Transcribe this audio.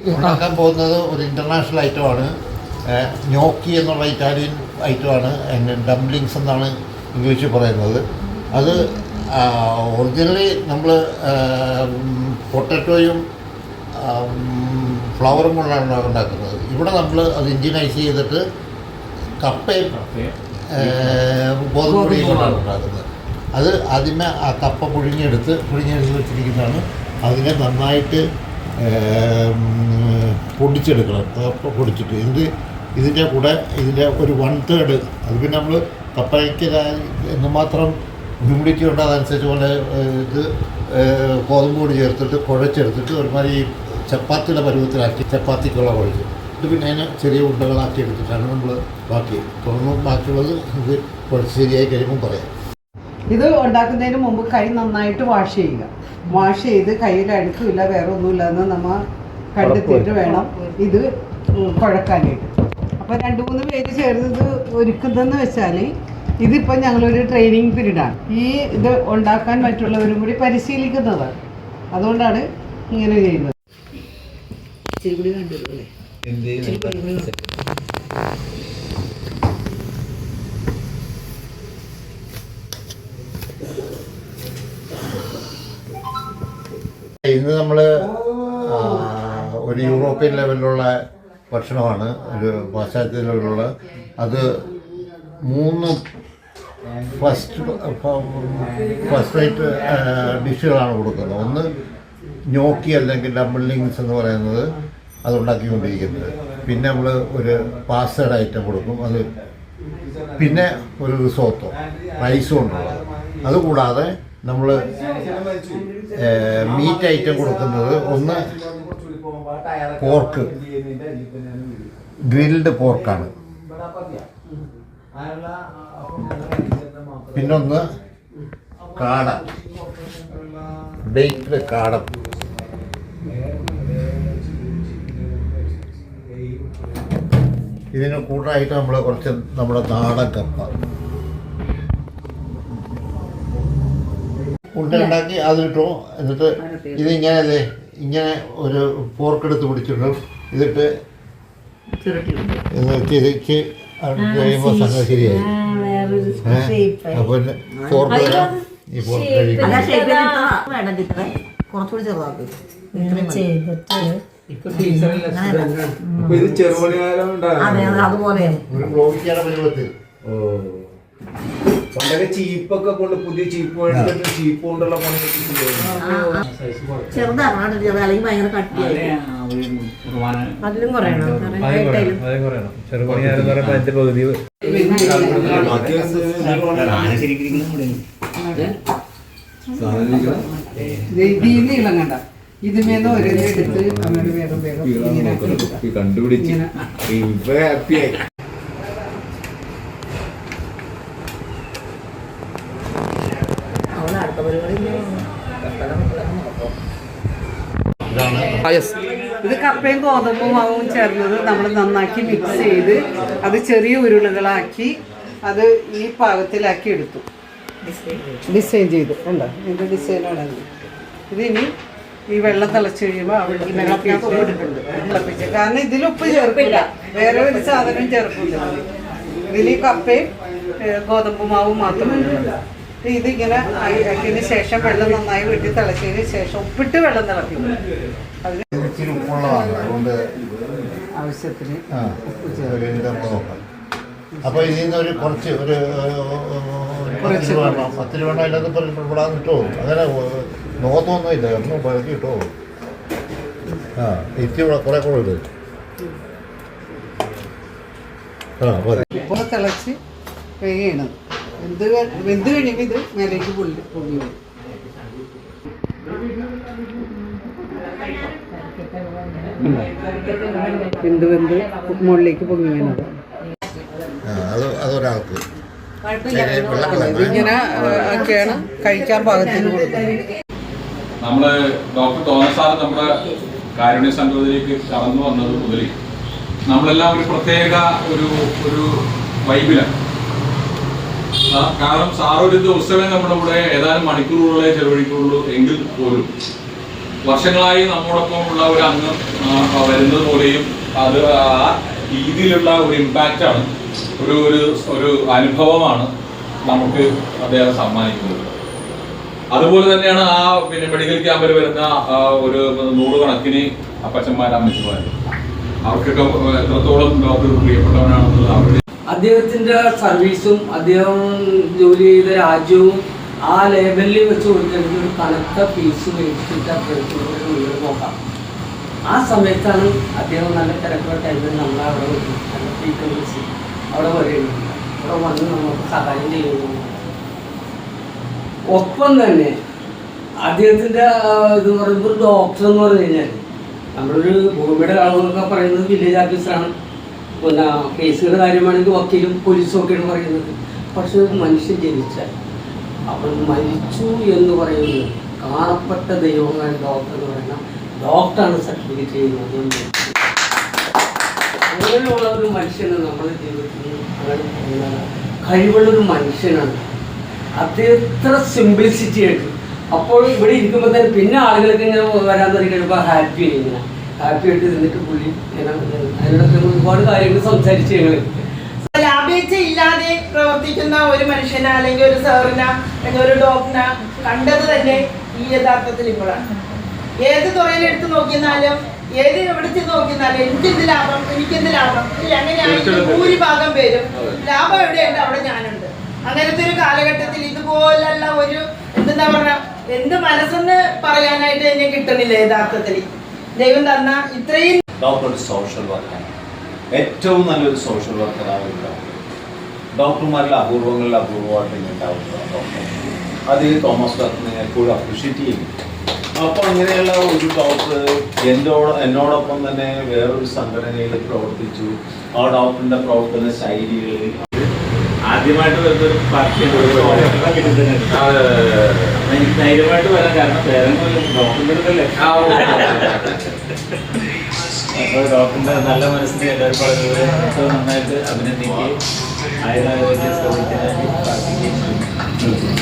ഉണ്ടാക്കാൻ പോകുന്നത് ഒരു ഇൻ്റർനാഷണൽ ഐറ്റമാണ്. gnocchi എന്നുള്ള ഇറ്റാലിയൻ ഐറ്റമാണ്. ഡംപ്ലിങ്സ് എന്നാണ് ഇംഗ്ലീഷിൽ പറയുന്നത്. അത് ഒറിജിനലി നമ്മൾ പൊട്ടറ്റോയും ഫ്ലവറും കൊണ്ടാണ് ഉണ്ടാക്കുന്നത്. ഇവിടെ നമ്മൾ അത് ഇൻജിനൈസ് ചെയ്തിട്ട് കപ്പയും ഗോതമ്പ് പൊടിയും കൊണ്ടാണ് ഉണ്ടാക്കുന്നത്. അത് ആദ്യമേ ആ കപ്പ പുഴുങ്ങിയെടുത്ത് വെച്ചിരിക്കുന്നതാണ്. അതിനെ നന്നായിട്ട് പൊടിച്ചെടുക്കണം. പൊടിച്ചിട്ട് ഇതിൻ്റെ കൂടെ ഇതിൻ്റെ ഒരു 1/3 അത് പിന്നെ നമ്മൾ കപ്പയ്ക്ക് എന്തുമാത്രം ഹ്യൂമിഡിറ്റി ഉണ്ട് അതനുസരിച്ച് പോലെ ഇത് ഗോതമ്പ് പൊടി ചേർത്തിട്ട് കുഴച്ചെടുത്തിട്ട് ഒരുമാതിരി ചപ്പാത്തിയുടെ പരുവത്തിലാക്കി ചപ്പാത്തിക്കുള്ള കുഴച്ച് ഇത് പിന്നെ അതിനെ ചെറിയ ഉണ്ടകളാക്കി എടുത്തിട്ടാണ് നമ്മൾ തുറന്ന് ബാക്കിയുള്ളത് ഇത് കുഴച്ച് ശരിയായി കഴിയുമ്പോൾ പറയാം. ഇത് ഉണ്ടാക്കുന്നതിന് മുമ്പ് കൈ നന്നായിട്ട് വാഷ് ചെയ്യുക. വാഷ് ചെയ്ത് കയ്യിൽ അഴുക്കില്ല വേറെ ഒന്നുമില്ല എന്ന് നമ്മൾ കണ്ടെത്തിയിട്ട് വേണം ഇത് കുഴക്കാനായിട്ട്. അപ്പോൾ 2-3 പേര് ചേർന്ന് ഇത് ഒരുക്കുന്നതെന്ന് വെച്ചാൽ ഇതിപ്പോൾ ഞങ്ങളൊരു ട്രെയിനിങ് പീരീഡാണ്. ഇത് ഉണ്ടാക്കാൻ മറ്റുള്ളവരും കൂടി പരിശീലിക്കുന്നതാണ്. അതുകൊണ്ടാണ് ഇങ്ങനെ ചെയ്യുന്നത്. ചിരികുടി കണ്ടുള്ളൂ. ഇന്ന് നമ്മൾ ഒരു യൂറോപ്യൻ ലെവലിലുള്ള ഭക്ഷണമാണ്, ഒരു പാശ്ചാത്യ ലെവലിലുള്ള. അത് 3 ഫസ്റ്റ് റേറ്റ് ഡിഷുകളാണ് കൊടുക്കുന്നത്. ഒന്ന് gnocchi അല്ലെങ്കിൽ ഡംപ്ലിങ്സ് എന്ന് പറയുന്നത് അതുണ്ടാക്കിക്കൊണ്ടിരിക്കുന്നത്. പിന്നെ നമ്മൾ ഒരു പാസ്തയുടെ ഐറ്റം കൊടുക്കും. അത് പിന്നെ ഒരു റിസോട്ടോ റൈസും കൊണ്ടുള്ളത്. അതുകൂടാതെ നമ്മൾ മീറ്റ് ഐറ്റം കൊടുക്കുന്നത് ഒന്ന് പോർക്ക്, ഗ്രിൽഡ് പോർക്കാണ്. പിന്നൊന്ന് കാട, ബേക്ക്ഡ് കാടം. ഇതിന് കൂട്ടായിട്ട് നമ്മൾ കുറച്ച് നമ്മുടെ നാടൻ കപ്പ ഉണ്ടാക്കി അതിട്ടോ. എന്നിട്ട് ഇതിങ്ങനെ ഇങ്ങനെ ഒരു പോർക്കെടുത്ത് പിടിച്ചിട്ടും ഇതിട്ട് തിരിച്ച് കഴിയുമ്പോൾ സംഗതി ശരിയായി. അപ്പോൾ പോർക്ക് ഈ പോർക്ക് കഴിക്കും. പണ്ടൊക്കെ ചീപ്പൊക്കെ കൊണ്ട് പുതിയ ചീപ്പ് മേടിച്ചിട്ട് ചീപ്പ് കൊണ്ടുള്ള പണി ചെറുതാണ് അല്ലെങ്കിൽ ഭയങ്കര കട്ടിയായി. അതിലും കുറയണം. ഇതിമേന്ന് ഓരോന്നെടുത്ത് അങ്ങനെ വേഗം കണ്ടുപിടിച്ച് ഇപ്പൊ ഹാപ്പിയായി. ഇത് കപ്പയും ഗോതമ്പും മാവും ചേർന്നത് നമ്മൾ നന്നാക്കി മിക്സ് ചെയ്ത് അത് ചെറിയ ഉരുളകളാക്കി അത് ഈ പാകത്തിലാക്കി എടുത്തു. ഡിസൈൻ ചെയ്ത് ഉണ്ടോ? ഇതിൻ്റെ ഡിസൈനാണ്. ഇതിനി ഈ വെള്ളം തിളച്ച് കഴിയുമ്പോൾ അവിടെ ഇട്ടിട്ടുണ്ട് തിളപ്പിച്ച്. കാരണം ഇതിൽ ഉപ്പ് ചേർക്കില്ല, വേറെ ഒരു സാധനം ചേർക്കില്ല. ഇതിൽ ഈ കപ്പയും ഗോതമ്പ് മാവും മാത്രമേ. ഇതിങ്ങനെ ആക്കിയതിന് ശേഷം വെള്ളം നന്നായി വെട്ടി തിളച്ചതിന് ശേഷം ഉപ്പിട്ട് വെള്ളം തിളപ്പിക്കും. അതിന് ആവശ്യത്തിന് അപ്പോൾ ഇതിൽ നിന്ന് ഒരു കുറച്ച് ഒരു 10 രൂപ ഇല്ലാതെ ഇവിടെ കിട്ടുമോ? അങ്ങനെ നോക്കൊന്നുമില്ല, ഒന്നും പഴക്കി കിട്ടുമോ? ഇത്തിരി കുറെ കൂടെ ഇടും. ഇപ്പോൾ തിളച്ച് വേഗമാണ്. വെന്ത് കഴിയുമ്പോൾ ഇത് മേലേക്ക് പൊങ്ങി വരും. വെന്ത് മുകളിലേക്ക് പൊങ്ങി വീണത് അതൊരാൾക്ക് ഇങ്ങനെ ഒക്കെയാണ് കഴിക്കാൻ പാകത്തിന് കൊടുക്കുന്നത്. നമ്മള് ഡോക്ടർ തോമസ് സാറ് നമ്മുടെ കാരുണ്യ സംഘത്തിലേക്ക് കടന്നു വന്നത് മുതൽ നമ്മളെല്ലാം ഒരു പ്രത്യേക ഒരു വൈബിലാണ്. കാരണം സാർ ഒരു ദിവസമേ നമ്മുടെ കൂടെ ഏതാനും മണിക്കൂറുകളെ ചെലവഴിക്കുള്ളൂ എങ്കിൽ പോലും വർഷങ്ങളായി നമ്മോടൊപ്പം ഉള്ള ഒരു അംഗം വരുന്നത് പോലെയും അത് ആ രീതിയിലുള്ള ഒരു ഇമ്പാക്റ്റാണ്, ഒരു ഒരു ഒരു അനുഭവമാണ് നമുക്ക് അദ്ദേഹം സമ്മാനിക്കുന്നത്. അതുപോലെ തന്നെയാണ് ആ മെഡിക്കൽ ക്യാമ്പിൽ വരുന്ന ഒരു 100 കണക്കിന് അപ്പച്ചന്മാർ അമ്മച്ചന്മാർ, അവർക്കൊക്കെ എത്രത്തോളം ഡോക്ടർ പ്രിയപ്പെട്ടവനാണെന്നുള്ളത് അവരുടെ അദ്ദേഹത്തിന്റെ സർവീസും അദ്ദേഹം ജോലി ചെയ്ത രാജ്യവും ആ ലെവലിൽ വെച്ച് കൊടുത്തിട്ട് ഒരു കനത്ത ഫീസ് മേടിച്ചിട്ട് അദ്ദേഹത്തിന് നോക്കാം. ആ സമയത്താണ് അദ്ദേഹം നല്ല തിരക്കുള്ള ടൈമിൽ നമ്മളെ അവിടെ നല്ല ഫ്രീക്വൻസി അവിടെ വരികയുണ്ട്, അവിടെ വന്ന് നമുക്ക് സഹായം ചെയ്യുന്നു. ഒപ്പം തന്നെ അദ്ദേഹത്തിൻ്റെ ഇത് പറയുമ്പോൾ ഒരു ഡോക്ടർ എന്ന് പറഞ്ഞു കഴിഞ്ഞാൽ നമ്മളൊരു ഭൂമിയുടെ അളവൊക്കെ പറയുന്നത് വില്ലേജ് ഓഫീസറാണ്, പിന്നെ കേസുകളുടെ കാര്യമാണെങ്കിൽ വക്കീലും പോലീസും ഒക്കെയാണ് പറയുന്നത്. പക്ഷെ ഒരു മനുഷ്യൻ ജനിച്ചാൽ അവൻ മരിച്ചു എന്ന് പറയുന്നത് കാണപ്പെട്ട ദൈവങ്ങൾ ഡോക്ടർ എന്ന് പറയുന്ന ഡോക്ടറാണ് സർട്ടിഫിക്കറ്റ് ചെയ്യുന്നത്. അങ്ങനെയുള്ള ഒരു മനുഷ്യന് നമ്മുടെ ജീവിതത്തിൽ അങ്ങനെ കഴിവുള്ളൊരു മനുഷ്യനാണ്. അദ്ദേഹത്ര സിംപ്ലിസിറ്റി ആയിട്ട് അപ്പോൾ ഇവിടെ ഇരിക്കുമ്പോൾ തന്നെ പിന്നെ ആളുകൾക്ക് ഇങ്ങനെ വരാൻ തുടങ്ങി കഴിയുമ്പോൾ ഹാപ്പി ഇങ്ങനെ ഹാപ്പി ആയിട്ട് നിന്നിട്ട് പുള്ളി അതിനോടൊക്കെ ഒരുപാട് കാര്യങ്ങൾ സംസാരിച്ച് ഞങ്ങൾ ലാഭേച്ഛ ഇല്ലാതെ പ്രവർത്തിക്കുന്ന ഒരു മനുഷ്യനെ അല്ലെങ്കിൽ ഒരു സാറിനെ അല്ലെങ്കിൽ ഒരു ഡോക്ടറിനെ കണ്ടത് തന്നെ ഈ യഥാർത്ഥത്തിൽ ഇപ്പോഴാണ്. ഏത് തുറയിലെടുത്ത് നോക്കിയാലും ഏത് എവിടേക്ക് നോക്കിയാലും എനിക്കെന്ത് ലാഭം എനിക്കെന്ത് ലാഭം ഇല്ല, അങ്ങനെയാണെങ്കിൽ ഭൂരിഭാഗം പേരും ലാഭം എവിടെയുണ്ട് അവിടെ ഞാനുണ്ട്. അങ്ങനത്തെ ഒരു കാലഘട്ടത്തിൽ ഇതുപോലുള്ള ഒരു എന്താ പറയുക എന്ത് മനസ്സെന്ന് പറയാനായിട്ട് എന്നെ കിട്ടുന്നില്ല. യഥാർത്ഥത്തിൽ ദൈവം തന്ന ഇത്രയും ഡോക്ടർ ഒരു സോഷ്യൽ വർക്കർ, ഏറ്റവും നല്ലൊരു സോഷ്യൽ വർക്കറാണ് ഡോക്ടർമാരിൽ അപൂർവമായിട്ട് ഉണ്ടാവുന്ന ഡോക്ടർ. അത് തോമസ് ഡോക്ടറിനെ എപ്പോഴും അപ്രീഷിയേറ്റ് ചെയ്യും. അപ്പോൾ അങ്ങനെയുള്ള ഒരു ഡോക്ടർ എന്നോടൊപ്പം തന്നെ വേറൊരു സംഘടനയിൽ പ്രവർത്തിച്ചു. ആ ഡോക്ടറിൻ്റെ പ്രവർത്തന ശൈലികൾ ആദ്യമായിട്ട് വരുന്നൊരു പാർട്ടിയാണ്. എനിക്ക് ധൈര്യമായിട്ട് വരാൻ കാരണം പേരൊന്നുമില്ല, ഡോക്ടറിൻ്റെ അപ്പോൾ ഡോക്ടറിൻ്റെ നല്ല മനസ്സിന് എല്ലാവരും പറഞ്ഞത് ഏറ്റവും നന്നായിട്ട് അഭിനന്ദിക്കുകയും ആയുർവേദ ശ്രമിക്കാനായി പ്രാർത്ഥിക്കുകയും ചെയ്യും.